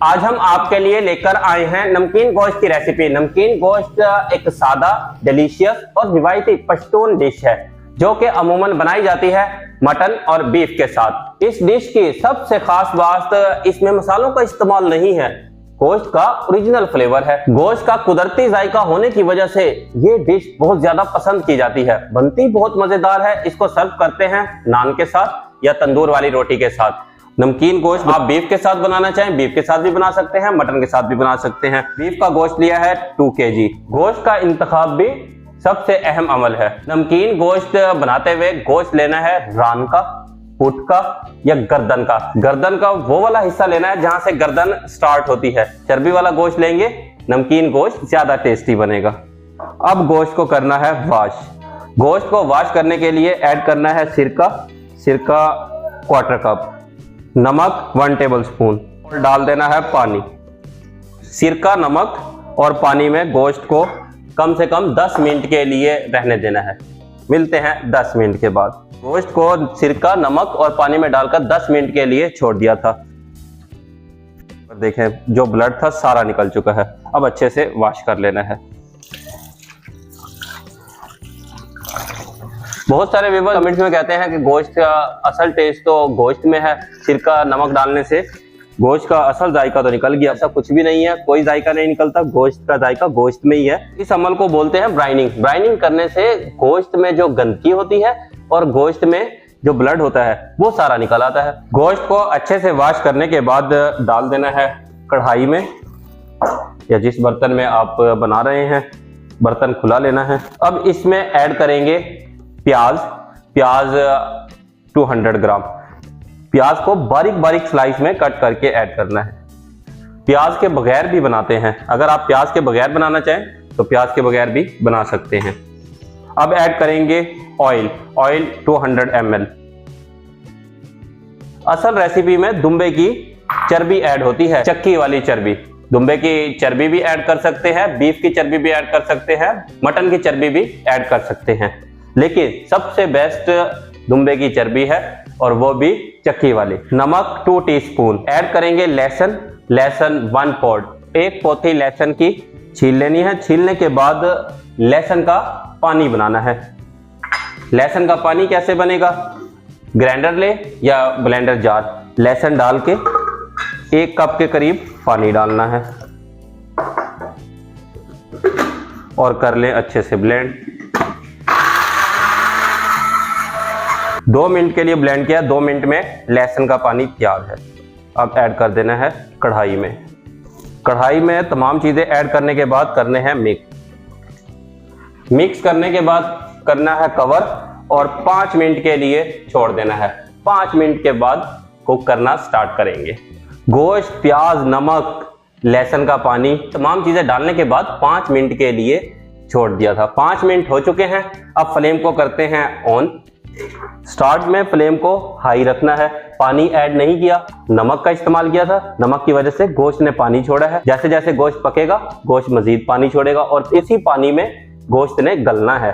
आज हम आपके लिए लेकर आए हैं नमकीन गोश्त की रेसिपी। नमकीन गोश्त एक सादा, डिलीशियस और रिवायती पश्तून डिश है जो कि अमूमन बनाई जाती है मटन और बीफ के साथ। इस डिश की सबसे खास बात इसमें मसालों का इस्तेमाल नहीं है, गोश्त का ओरिजिनल फ्लेवर है। गोश्त का कुदरती जायका होने की वजह से ये डिश बहुत ज्यादा पसंद की जाती है, बनती बहुत मजेदार है। इसको सर्व करते हैं नान के साथ या तंदूर वाली रोटी के साथ। नमकीन गोश्त आप बीफ के साथ बनाना चाहें बीफ के साथ भी बना सकते हैं, मटन के साथ भी बना सकते हैं। बीफ का गोश्त लिया है 2 kg। गोश्त का इंतखाब भी सबसे अहम अमल है। नमकीन गोश्त बनाते हुए गोश्त लेना है रान का, पुट का या गर्दन का। गर्दन का वो वाला हिस्सा लेना है जहां से गर्दन स्टार्ट होती है। चर्बी वाला गोश्त लेंगे, नमकीन गोश्त ज्यादा टेस्टी बनेगा। अब गोश्त को करना है वॉश। गोश्त को वॉश करने के लिए ऐड करना है सिरका 1/4 कप, नमक 1 टेबलस्पून और डाल देना है पानी। सिरका, नमक और पानी में गोश्त को कम से कम 10 मिनट के लिए रहने देना है। मिलते हैं 10 मिनट के बाद। गोश्त को सिरका, नमक और पानी में डालकर 10 मिनट के लिए छोड़ दिया था। देखें जो ब्लड था सारा निकल चुका है। अब अच्छे से वॉश कर लेना है। बहुत सारे व्यूअर्स कमेंट्स में कहते हैं कि गोश्त का असल टेस्ट तो गोश्त में है, सिरका नमक डालने से गोश्त का असल जायका तो निकल गया। ऐसा कुछ भी नहीं है, कोई जायका नहीं निकलता, गोश्त का जायका गोश्त में ही है। इस अमल को बोलते हैं ब्राइनिंग। ब्राइनिंग करने से गोश्त में जो गंदगी होती है और गोश्त में जो ब्लड होता है वो सारा निकल आता है। गोश्त को अच्छे से वॉश करने के बाद डाल देना है कढ़ाई में या जिस बर्तन में आप बना रहे हैं, बर्तन खुला लेना है। अब इसमें ऐड करेंगे प्याज 200 ग्राम। प्याज को बारीक बारीक स्लाइस में कट करके ऐड करना है। प्याज के बगैर भी बनाते हैं, अगर आप प्याज के बगैर बनाना चाहें तो प्याज के बगैर भी बना सकते हैं। अब ऐड करेंगे ऑयल 200 ml। असल रेसिपी में दुम्बे की चर्बी ऐड होती है, चक्की वाली चर्बी। दुम्बे की चर्बी भी ऐड कर सकते हैं, बीफ की चर्बी भी ऐड कर सकते हैं, मटन की चर्बी भी ऐड कर सकते हैं, लेकिन सबसे बेस्ट दुम्बे की चर्बी है और वो भी चक्की वाली। नमक 2 टीस्पून। ऐड करेंगे लहसुन 1 पॉड। 1 पोथी लहसुन की छील लेनी है। छीलने के बाद लहसुन का पानी बनाना है। लहसुन का पानी कैसे बनेगा? ग्राइंडर ले या ब्लेंडर जार, लहसुन डाल के 1 कप के करीब पानी डालना है और कर लें अच्छे से ब्लेंड। 2 मिनट के लिए ब्लेंड किया। 2 मिनट में लहसुन का पानी तैयार है। अब ऐड कर देना है कढ़ाई में। कढ़ाई में तमाम चीजें ऐड करने के बाद करने हैं मिक्स करने के बाद करना है कवर और 5 मिनट के लिए छोड़ देना है। 5 मिनट के बाद कुक करना स्टार्ट करेंगे। गोश्त, प्याज, नमक, लहसुन का पानी, तमाम चीजें डालने के बाद 5 मिनट के लिए छोड़ दिया था। 5 मिनट हो चुके हैं। अब फ्लेम को करते हैं ऑन। स्टार्ट में फ्लेम को हाई रखना है। पानी ऐड नहीं किया, नमक का इस्तेमाल किया था। नमक की वजह से गोश्त ने पानी छोड़ा है। जैसे जैसे गोश्त पकेगा गोश्त मजीद पानी छोड़ेगा और इसी पानी में गोश्त ने गलना है।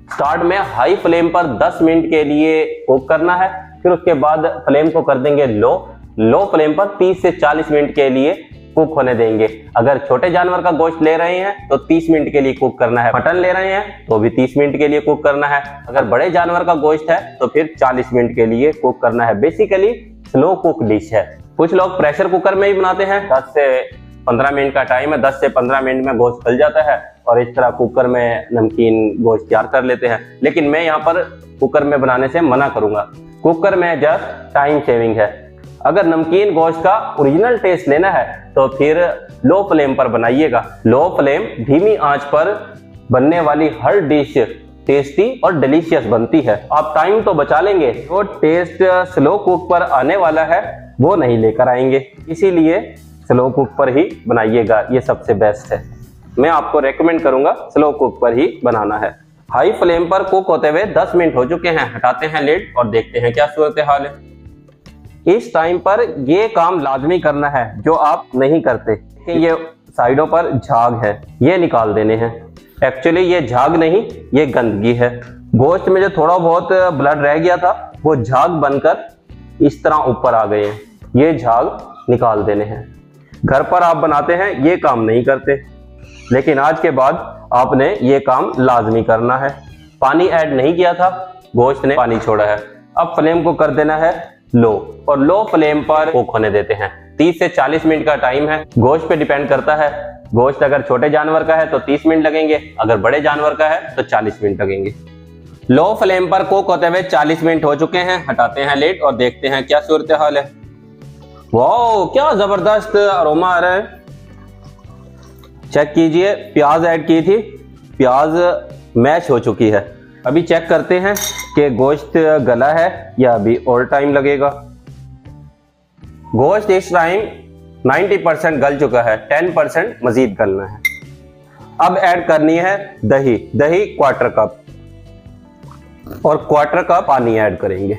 स्टार्ट में हाई फ्लेम पर 10 मिनट के लिए कुक करना है। फिर उसके बाद फ्लेम को कर देंगे लो फ्लेम पर 30 से 40 मिनट के लिए कुक होने देंगे। अगर छोटे जानवर का गोश्त ले रहे हैं तो 30 मिनट के लिए कुक करना है। मटन ले रहे हैं तो भी 30 मिनट के लिए कुक करना है। अगर बड़े जानवर का गोश्त है तो फिर 40 मिनट के लिए कुक करना है। बेसिकली स्लो कुक डिश है। कुछ लोग प्रेशर कुकर में ही बनाते हैं। 10 से 15 मिनट का टाइम है, 10 से 15 मिनट में गोश्त गल जाता है और इस तरह कुकर में नमकीन गोश्त तैयार कर लेते हैं। लेकिन मैं यहाँ पर कुकर में बनाने से मना करूंगा। कुकर में जस्ट टाइम सेविंग है। अगर नमकीन गोश्त का ओरिजिनल टेस्ट लेना है तो फिर लो फ्लेम पर बनाइएगा। लो फ्लेम, धीमी आंच पर बनने वाली हर डिश टेस्टी और डिलीशियस बनती है। आप टाइम तो बचा लेंगे, वो टेस्ट स्लो कुक पर आने वाला है वो नहीं लेकर आएंगे। इसीलिए स्लो कुक पर ही बनाइएगा, ये सबसे बेस्ट है। मैं आपको रेकमेंड करूंगा स्लो कुक पर ही बनाना है। हाई फ्लेम पर कुक होते हुए 10 मिनट हो चुके हैं। हटाते हैं लिड और देखते हैं क्या सूरत हाल है। इस टाइम पर ये काम लाजमी करना है जो आप नहीं करते। ये साइडों पर झाग है, ये निकाल देने हैं। एक्चुअली ये झाग नहीं, ये गंदगी है। गोश्त में जो थोड़ा बहुत ब्लड रह गया था वो झाग बनकर इस तरह ऊपर आ गए हैं। ये झाग निकाल देने हैं। घर पर आप बनाते हैं ये काम नहीं करते, लेकिन आज के बाद आपने ये काम लाजमी करना है। पानी ऐड नहीं किया था, गोश्त ने पानी छोड़ा है। अब फ्लेम को कर देना है लो, और लो फ्लेम पर कुक होने देते हैं। 30 से 40 मिनट का टाइम है, गोश्त पे डिपेंड करता है। गोश्त अगर छोटे जानवर का है तो 30 मिनट लगेंगे, अगर बड़े जानवर का है तो 40 मिनट लगेंगे। लो फ्लेम पर कुक होते हुए 40 मिनट हो चुके हैं। हटाते हैं लिड और देखते हैं क्या सूरत हाल है। वाओ, क्या जबरदस्त अरोमा आ रहा है। चेक कीजिए, प्याज ऐड की थी, प्याज मैश हो चुकी है। अभी चेक करते हैं कि गोश्त गला है या अभी और टाइम लगेगा। गोश्त इस टाइम 90% गल चुका है, 10% मजीद गलना है। अब ऐड करनी है दही, दही 1/4 कप और 1/4 कप पानी ऐड करेंगे।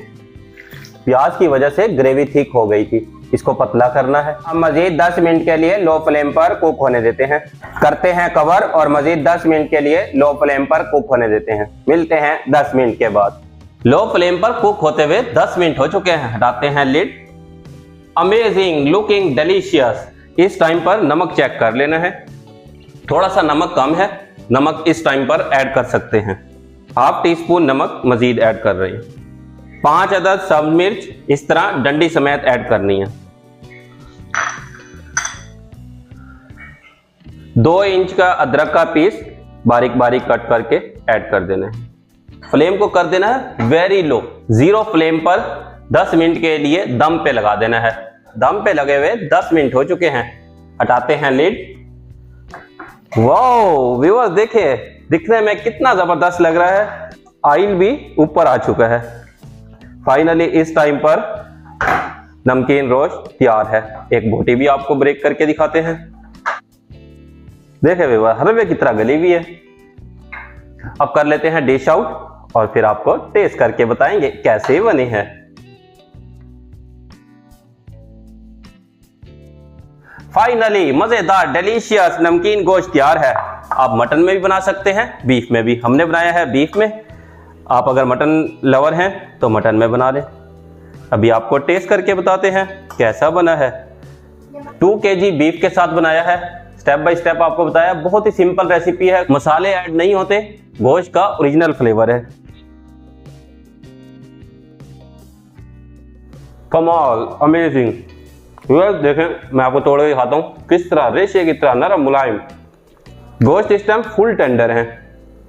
प्याज की वजह से ग्रेवी थिक हो गई थी, इसको पतला करना है। हम मजीद 10 मिनट के लिए लो फ्लेम पर कुक होने देते हैं। करते हैं कवर और मजीद 10 मिनट के लिए लो फ्लेम पर कुक होने देते हैं। मिलते हैं 10 मिनट के बाद। लो फ्लेम पर कुक होते हुए 10 मिनट हो चुके हैं। हटाते हैं लिड। Amazing, looking delicious. इस टाइम पर नमक चेक कर लेना है, थोड़ा सा नमक कम है, नमक इस टाइम पर ऐड कर सकते हैं। हाफ टी स्पून नमक मजीद ऐड कर रहे हैं। 5 अदद सब्ज मिर्च इस तरह डंडी समेत ऐड करनी है। 2 इंच का अदरक का पीस बारीक बारीक कट करके ऐड कर देना है। फ्लेम को कर देना है वेरी लो, 0 फ्लेम पर 10 मिनट के लिए दम पे लगा देना है। दम पे लगे हुए 10 मिनट हो चुके हैं। हटाते हैं लिड। वाओ व्यूअर्स, देखिए दिखने में कितना जबरदस्त लग रहा है। ऑयल भी ऊपर आ चुका है। फाइनली इस टाइम पर नमकीन रोस्ट तैयार है। एक बोटी भी आपको ब्रेक करके दिखाते हैं। देखे व्यूअर्स, हलवे की तरह गली हुई है। अब कर लेते हैं डिश आउट और फिर आपको टेस्ट करके बताएंगे कैसे बनी है। फाइनली मजेदार डिलीशियस नमकीन गोश्त तैयार है। आप मटन में भी बना सकते हैं, बीफ में भी। हमने बनाया है बीफ में, आप अगर मटन लवर हैं तो मटन में बना लें। अभी आपको टेस्ट करके बताते हैं कैसा बना है। 2 kg बीफ के साथ बनाया है। स्टेप बाय स्टेप आपको बताया, बहुत ही सिंपल रेसिपी है। मसाले ऐड नहीं होते, गोश्त का ओरिजिनल फ्लेवर है। कमाल, अमेजिंग। देखें, मैं आपको तोड़ के दिखाता हूं किस तरह रेशे की तरह नरम मुलायम। गोश्त इस टाइम फुल टेंडर है।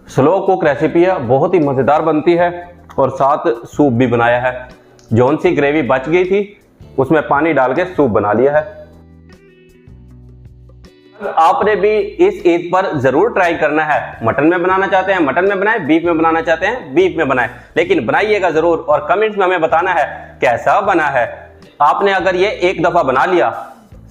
स्लो कुक रेसिपी है, बहुत ही मजेदार बनती है। और साथ सूप भी बनाया है। जौन सी ग्रेवी बच गई थी उसमें पानी डाल के सूप बना लिया है। आपने भी इस ईद पर जरूर ट्राई करना है। मटन में बनाना चाहते हैं मटन में बनाएं, बीफ में बनाना चाहते हैं बीफ में बनाएं, लेकिन बनाइएगा जरूर और कमेंट्स में हमें बताना है कैसा बना है। आपने अगर ये एक दफा बना लिया,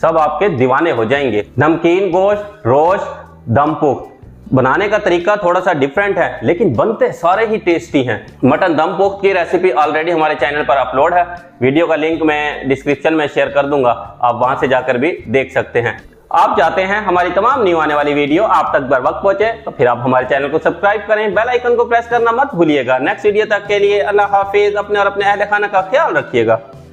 सब आपके दीवाने हो जाएंगे। नमकीन गोश्त रोस्ट दम पुख्त बनाने का तरीका थोड़ा सा डिफरेंट है, लेकिन बनते सारे ही टेस्टी हैं। मटन दम पुख्त की रेसिपी ऑलरेडी हमारे चैनल पर अपलोड है। वीडियो का लिंक मैं डिस्क्रिप्शन में शेयर कर दूंगा, आप वहां से जाकर भी देख सकते हैं। आप चाहते हैं हमारी तमाम न्यू आने वाली वीडियो आप तक बर वक्त पहुंचे, तो फिर आप हमारे चैनल को सब्सक्राइब करें, बेल आइकन को प्रेस करना मत भूलिएगा। नेक्स्ट वीडियो तक के लिए अल्लाह हाफिज। अपने और अपने अहले खाना का ख्याल रखिएगा।